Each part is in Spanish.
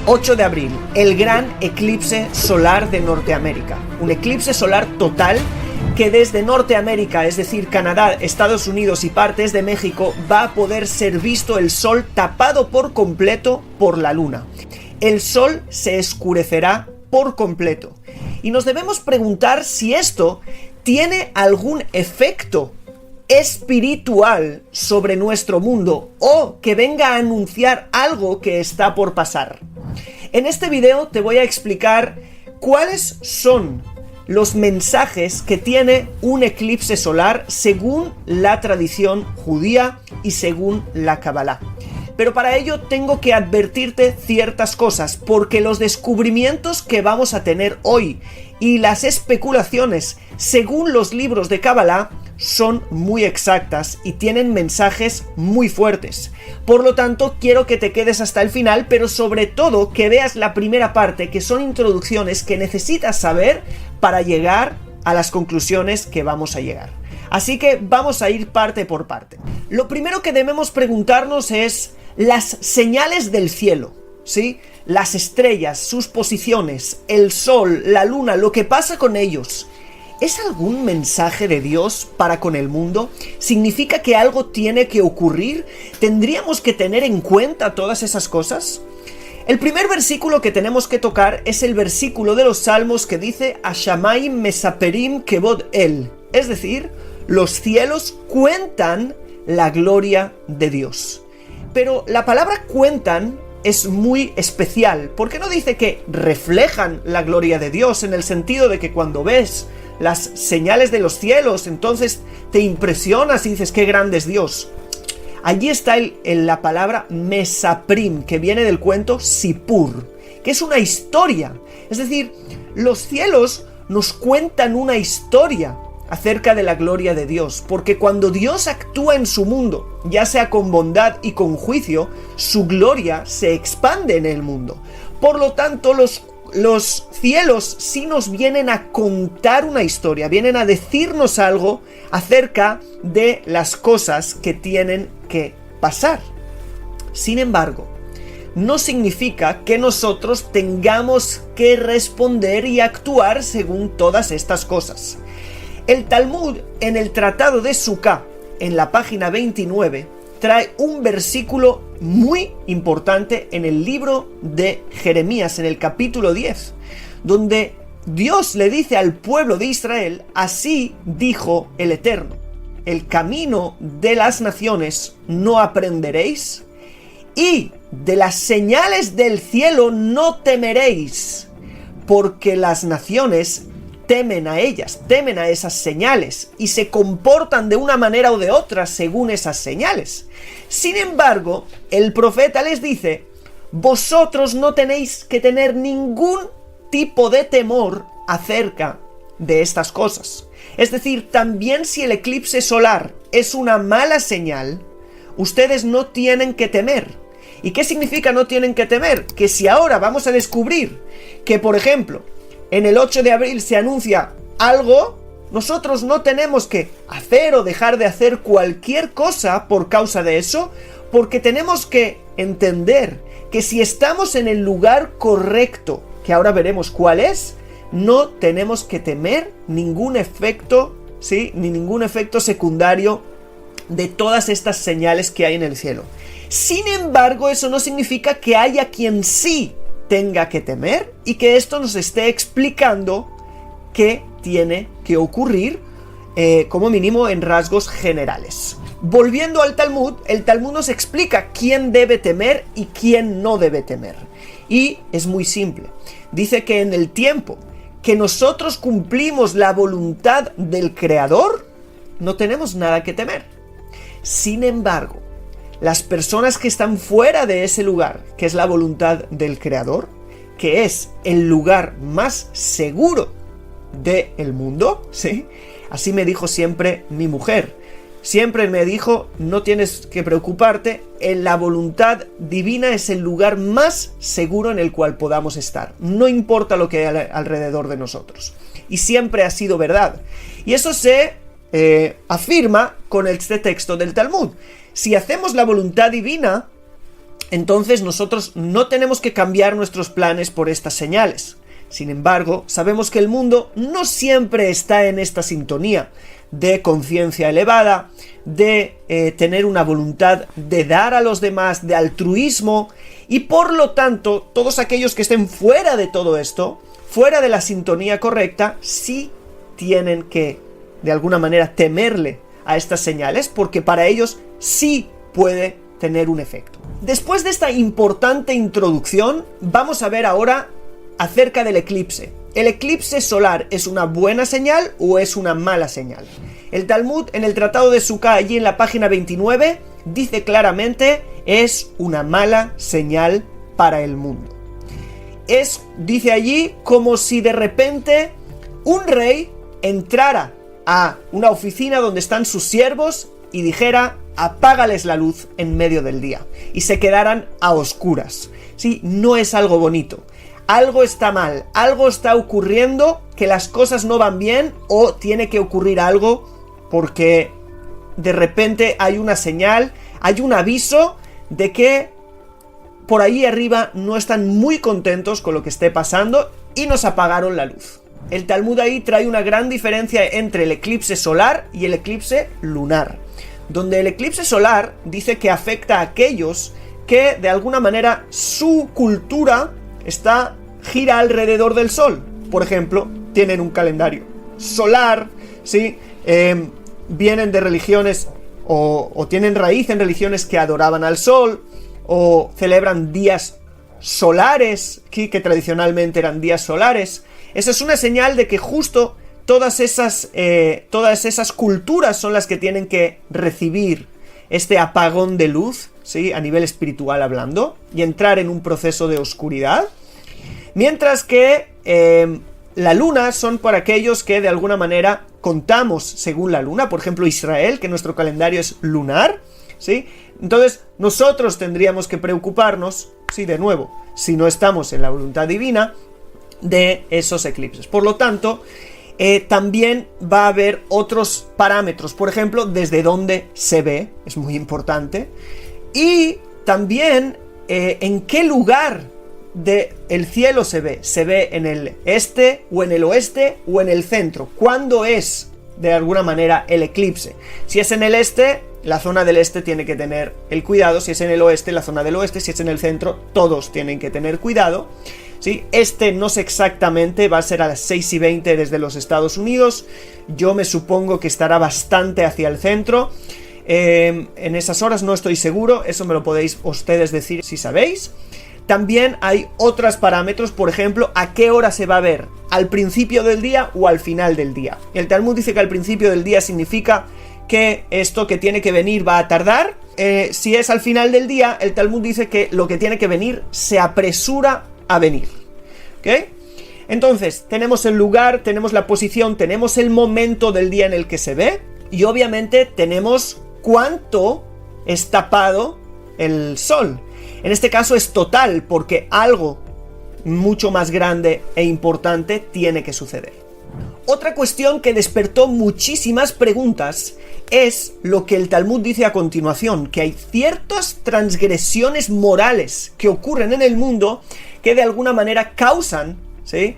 8 de abril, el gran eclipse solar de Norteamérica. Un eclipse solar total que desde Norteamérica, es decir, Canadá, Estados Unidos y partes de México, va a poder ser visto el sol tapado por completo por la luna. El sol se oscurecerá por completo. Y nos debemos preguntar si esto tiene algún efecto espiritual sobre nuestro mundo o que venga a anunciar algo que está por pasar. En este video te voy a explicar cuáles son los mensajes que tiene un eclipse solar según la tradición judía y según la Kabbalah. Pero para ello tengo que advertirte ciertas cosas, porque los descubrimientos que vamos a tener hoy y las especulaciones según los libros de Kabbalah son muy exactas y tienen mensajes muy fuertes. Por lo tanto, quiero que te quedes hasta el final, pero sobre todo que veas la primera parte, que son introducciones que necesitas saber para llegar a las conclusiones que vamos a llegar. Así que vamos a ir parte por parte. Lo primero que debemos preguntarnos es las señales del cielo, ¿sí? Las estrellas, sus posiciones, el sol, la luna, lo que pasa con ellos. ¿Es algún mensaje de Dios para con el mundo? ¿Significa que algo tiene que ocurrir? ¿Tendríamos que tener en cuenta todas esas cosas? El primer versículo que tenemos que tocar es el versículo de los Salmos que dice Ashamaim mesaperim kevod el, es decir, los cielos cuentan la gloria de Dios. Pero la palabra cuentan es muy especial, porque no dice que reflejan la gloria de Dios en el sentido de que cuando ves las señales de los cielos, entonces te impresionas y dices qué grande es Dios. Allí está la palabra mesaprim, que viene del cuento Sipur, que es una historia. Es decir, los cielos nos cuentan una historia acerca de la gloria de Dios, porque cuando Dios actúa en su mundo, ya sea con bondad y con juicio, su gloria se expande en el mundo. Por lo tanto, los cielos sí nos vienen a contar una historia, vienen a decirnos algo acerca de las cosas que tienen que pasar. Sin embargo, no significa que nosotros tengamos que responder y actuar según todas estas cosas. El Talmud, en el Tratado de Sukkah, en la página 29, trae un versículo muy importante en el libro de Jeremías, en el capítulo 10, donde Dios le dice al pueblo de Israel, así dijo el Eterno, el camino de las naciones no aprenderéis, y de las señales del cielo no temeréis, porque las naciones temen a ellas, temen a esas señales y se comportan de una manera o de otra según esas señales. Sin embargo, el profeta les dice, vosotros no tenéis que tener ningún tipo de temor acerca de estas cosas. Es decir, también si el eclipse solar es una mala señal, ustedes no tienen que temer. ¿Y qué significa no tienen que temer? Que si ahora vamos a descubrir que, por ejemplo, en el 8 de abril se anuncia algo, nosotros no tenemos que hacer o dejar de hacer cualquier cosa por causa de eso, porque tenemos que entender que si estamos en el lugar correcto, que ahora veremos cuál es, no tenemos que temer ningún efecto, ¿sí? Ni ningún efecto secundario de todas estas señales que hay en el cielo. Sin embargo, eso no significa que haya quien sí tenga que temer y que esto nos esté explicando qué tiene que ocurrir, como mínimo en rasgos generales. Volviendo al Talmud, el Talmud nos explica quién debe temer y quién no debe temer. Y es muy simple. Dice que en el tiempo que nosotros cumplimos la voluntad del Creador, no tenemos nada que temer. Sin embargo, las personas que están fuera de ese lugar, que es la voluntad del Creador, que es el lugar más seguro del mundo, ¿sí? Así me dijo siempre mi mujer. Siempre me dijo, no tienes que preocuparte, en la voluntad divina es el lugar más seguro en el cual podamos estar. No importa lo que hay alrededor de nosotros. Y siempre ha sido verdad. Y eso se afirma con este texto del Talmud. Si hacemos la voluntad divina, Entonces nosotros no tenemos que cambiar nuestros planes por estas señales. Sin embargo, sabemos que el mundo no siempre está en esta sintonía de conciencia elevada, de tener una voluntad de dar a los demás, de altruismo, y por lo tanto, todos aquellos que estén fuera de todo esto, fuera de la sintonía correcta, sí tienen que, de alguna manera, temerle a estas señales, porque para ellos sí puede tener un efecto. Después de esta importante introducción, vamos a ver ahora acerca del eclipse. ¿El eclipse solar es una buena señal o es una mala señal? El Talmud, en el Tratado de Sukkah, allí en la página 29, dice claramente, es una mala señal para el mundo. Es, dice allí, como si de repente un rey entrara a una oficina donde están sus siervos y dijera, apágales la luz en medio del día, y se quedaran a oscuras. Sí, no es algo bonito. Algo está mal, algo está ocurriendo, que las cosas no van bien, o tiene que ocurrir algo porque de repente hay una señal, hay un aviso de que por ahí arriba no están muy contentos con lo que esté pasando y nos apagaron la luz. El Talmud ahí trae una gran diferencia entre el eclipse solar y el eclipse lunar, donde el eclipse solar dice que afecta a aquellos que de alguna manera su cultura gira alrededor del sol. Por ejemplo, tienen un calendario solar, ¿sí? Vienen de religiones o tienen raíz en religiones que adoraban al sol, o celebran días solares, que tradicionalmente eran días solares. Esa es una señal de que justo todas esas culturas son las que tienen que recibir este apagón de luz, ¿sí? A nivel espiritual hablando, y entrar en un proceso de oscuridad. Mientras que la luna son para aquellos que de alguna manera contamos según la luna. Por ejemplo, Israel, que nuestro calendario es lunar, ¿sí? Entonces nosotros tendríamos que preocuparnos, sí, de nuevo, si no estamos en la voluntad divina, de esos eclipses. Por lo tanto, también va a haber otros parámetros. Por ejemplo, desde dónde se ve, es muy importante. Y también en qué lugar del cielo se ve en el este o en el oeste o en el centro. ¿Cuándo es de alguna manera el eclipse? Si es en el este, la zona del este tiene que tener el cuidado. Si es en el oeste, la zona del oeste. Si es en el centro, todos tienen que tener cuidado, ¿sí? Este no sé exactamente, va a ser a las 6:20 desde los Estados Unidos. Yo me supongo que estará bastante hacia el centro. En esas horas no estoy seguro, eso me lo podéis ustedes decir si sabéis. También hay otros parámetros, por ejemplo, a qué hora se va a ver, al principio del día o al final del día. El Talmud dice que al principio del día significa que esto que tiene que venir va a tardar. Si es al final del día, el Talmud dice que lo que tiene que venir se apresura a venir. ¿Ok? Entonces, tenemos el lugar, tenemos la posición, tenemos el momento del día en el que se ve, y obviamente tenemos cuánto es tapado el sol. En este caso es total, porque algo mucho más grande e importante tiene que suceder. Otra cuestión que despertó muchísimas preguntas es lo que el Talmud dice a continuación, que hay ciertas transgresiones morales que ocurren en el mundo que de alguna manera causan, ¿sí?,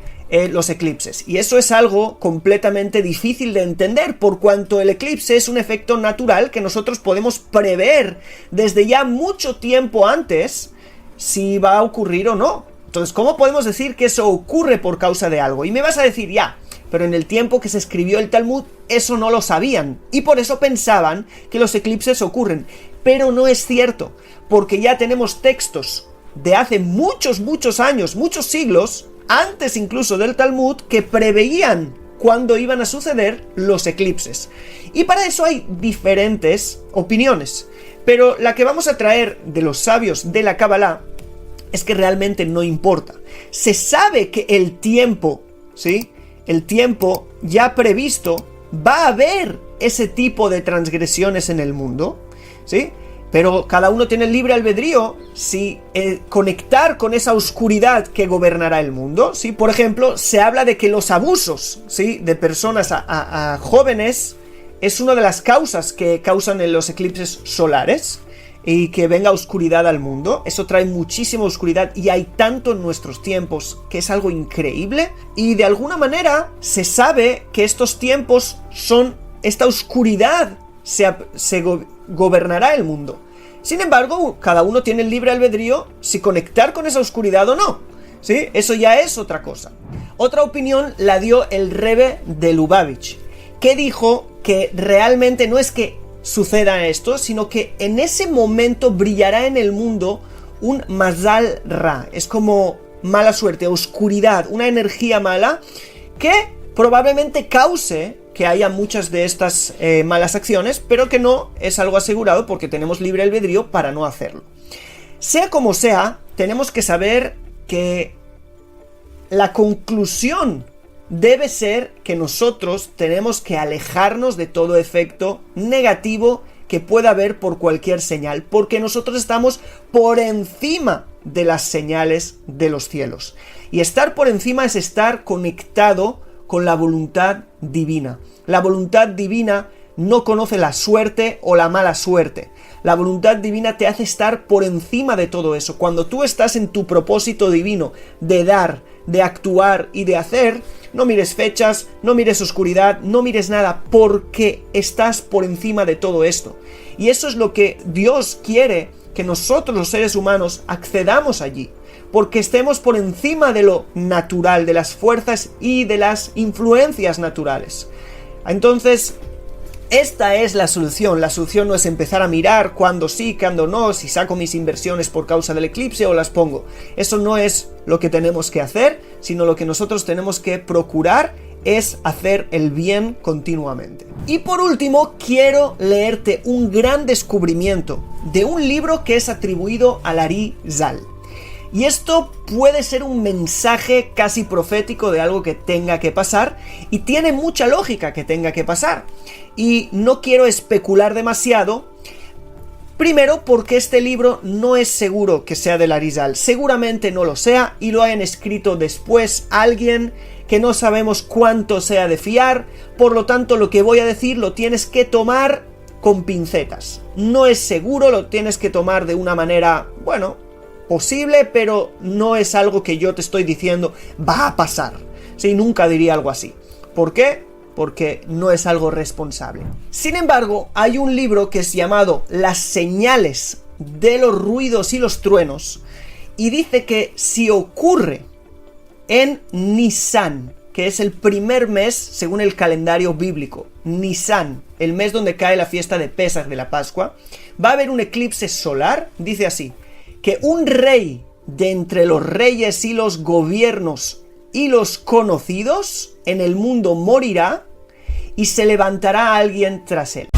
los eclipses. Y eso es algo completamente difícil de entender, por cuanto el eclipse es un efecto natural que nosotros podemos prever desde ya mucho tiempo antes si va a ocurrir o no. Entonces, ¿cómo podemos decir que eso ocurre por causa de algo? Y me vas a decir, ya, pero en el tiempo que se escribió el Talmud, eso no lo sabían, y por eso pensaban que los eclipses ocurren. Pero no es cierto, porque ya tenemos textos de hace muchos años, muchos siglos, antes incluso del Talmud, que preveían cuándo iban a suceder los eclipses. Y para eso hay diferentes opiniones, pero la que vamos a traer de los sabios de la Kabbalah es que realmente no importa. Se sabe que el tiempo, ¿sí?, el tiempo ya previsto, va a haber ese tipo de transgresiones en el mundo, ¿sí? Pero cada uno tiene el libre albedrío si conectar con esa oscuridad que gobernará el mundo, ¿sí? Por ejemplo, se habla de que los abusos, ¿sí?, de personas a jóvenes es una de las causas que causan en los eclipses solares. y que venga oscuridad al mundo. Eso trae muchísima oscuridad y hay tanto en nuestros tiempos que es algo increíble, y de alguna manera se sabe que estos tiempos son esta oscuridad, gobernará el mundo. Sin embargo, cada uno tiene el libre albedrío si conectar con esa oscuridad o no, ¿sí? Eso ya es otra cosa. Otra opinión la dio el Rebbe de Lubavitch, que dijo que realmente no es que suceda esto, sino que en ese momento brillará en el mundo un Mazal Ra, es como mala suerte, oscuridad, una energía mala que probablemente cause que haya muchas de estas malas acciones, pero que no es algo asegurado porque tenemos libre albedrío para no hacerlo. Sea como sea, tenemos que saber que la conclusión debe ser que nosotros tenemos que alejarnos de todo efecto negativo que pueda haber por cualquier señal, porque nosotros estamos por encima de las señales de los cielos. Y estar por encima es estar conectado con la voluntad divina. La voluntad divina no conoce la suerte o la mala suerte. La voluntad divina te hace estar por encima de todo eso. Cuando tú estás en tu propósito divino de dar, de actuar y de hacer, no mires fechas, no mires oscuridad, no mires nada, porque estás por encima de todo esto. Y eso es lo que Dios quiere, que nosotros los seres humanos accedamos allí, porque estemos por encima de lo natural, de las fuerzas y de las influencias naturales. Entonces, esta es la solución. La solución no es empezar a mirar cuándo sí, cuándo no, si saco mis inversiones por causa del eclipse o las pongo. Eso no es lo que tenemos que hacer, sino lo que nosotros tenemos que procurar es hacer el bien continuamente. Y por último, quiero leerte un gran descubrimiento de un libro que es atribuido al Arizal. Y esto puede ser un mensaje casi profético de algo que tenga que pasar, y tiene mucha lógica que tenga que pasar. Y no quiero especular demasiado, primero porque este libro no es seguro que sea del Arizal, seguramente no lo sea y lo hayan escrito después alguien que no sabemos cuánto sea de fiar, por lo tanto lo que voy a decir lo tienes que tomar con pincetas. No es seguro, lo tienes que tomar de una manera, bueno, posible, pero no es algo que yo te estoy diciendo va a pasar. Sí, nunca diría algo así. ¿Por qué? Porque no es algo responsable. Sin embargo, hay un libro que es llamado Las señales de los ruidos y los truenos, y dice que si ocurre en Nisan, que es el primer mes según el calendario bíblico, Nisan, el mes donde cae la fiesta de Pesaj, de la Pascua, va a haber un eclipse solar. Dice así, que un rey de entre los reyes y los gobiernos y los conocidos en el mundo morirá, y se levantará alguien tras él.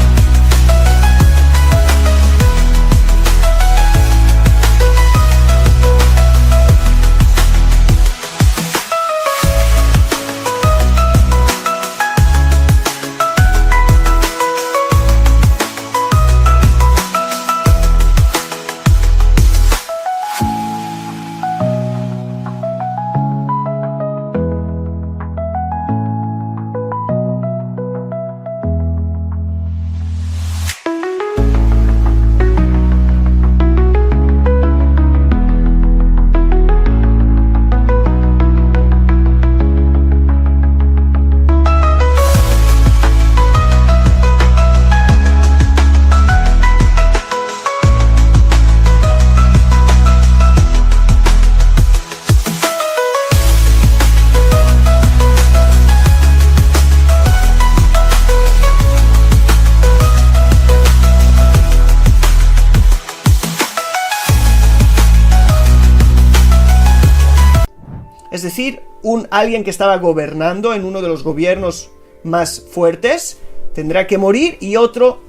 Es decir, alguien que estaba gobernando en uno de los gobiernos más fuertes tendrá que morir y otro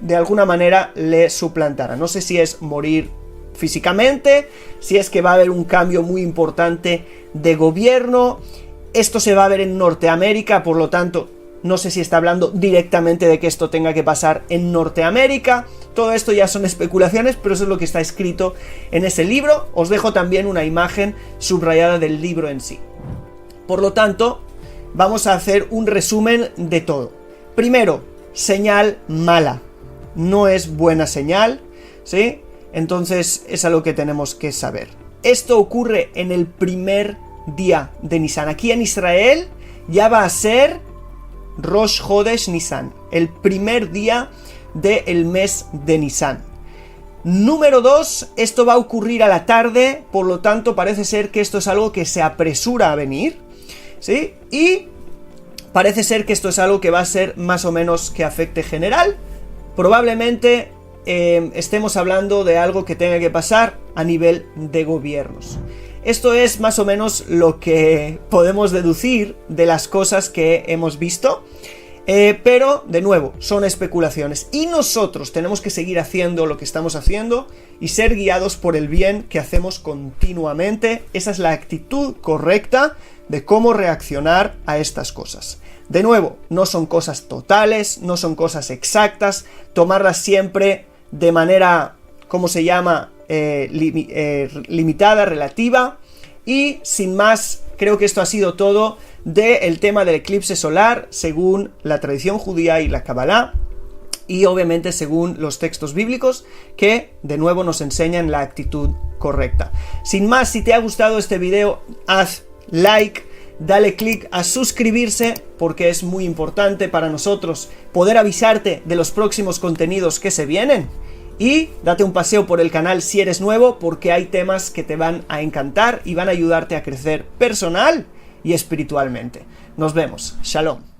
de alguna manera le suplantará. No sé si es morir físicamente, si es que va a haber un cambio muy importante de gobierno. Esto se va a ver en Norteamérica, por lo tanto, no sé si está hablando directamente de que esto tenga que pasar en Norteamérica. Todo esto ya son especulaciones, pero eso es lo que está escrito en ese libro. Os dejo también una imagen subrayada del libro en sí. Por lo tanto, vamos a hacer un resumen de todo. Primero, señal mala. No es buena señal. ¿sí? Entonces es algo que tenemos que saber. Esto ocurre en el primer día de Nisan. Aquí en Israel ya va a ser Rosh Chodesh Nisan, el primer día del mes de Nisan. Número 2, esto va a ocurrir a la tarde, por lo tanto parece ser que esto es algo que se apresura a venir, ¿sí? Y parece ser que esto es algo que va a ser más o menos que afecte general. Probablemente estemos hablando de algo que tenga que pasar a nivel de gobiernos. Esto es más o menos lo que podemos deducir de las cosas que hemos visto. Pero, de nuevo, son especulaciones. Y nosotros tenemos que seguir haciendo lo que estamos haciendo y ser guiados por el bien que hacemos continuamente. Esa es la actitud correcta de cómo reaccionar a estas cosas. De nuevo, no son cosas totales, no son cosas exactas. Tomarlas siempre de manera, ¿cómo se llama? Limitada, relativa. Y, sin más, creo que esto ha sido todo del tema del eclipse solar según la tradición judía y la Kabbalah, y obviamente según los textos bíblicos que de nuevo nos enseñan la actitud correcta. Sin más, si te ha gustado este video, haz like, dale click a suscribirse porque es muy importante para nosotros poder avisarte de los próximos contenidos que se vienen, y date un paseo por el canal si eres nuevo porque hay temas que te van a encantar y van a ayudarte a crecer personal y espiritualmente. Nos vemos. Shalom.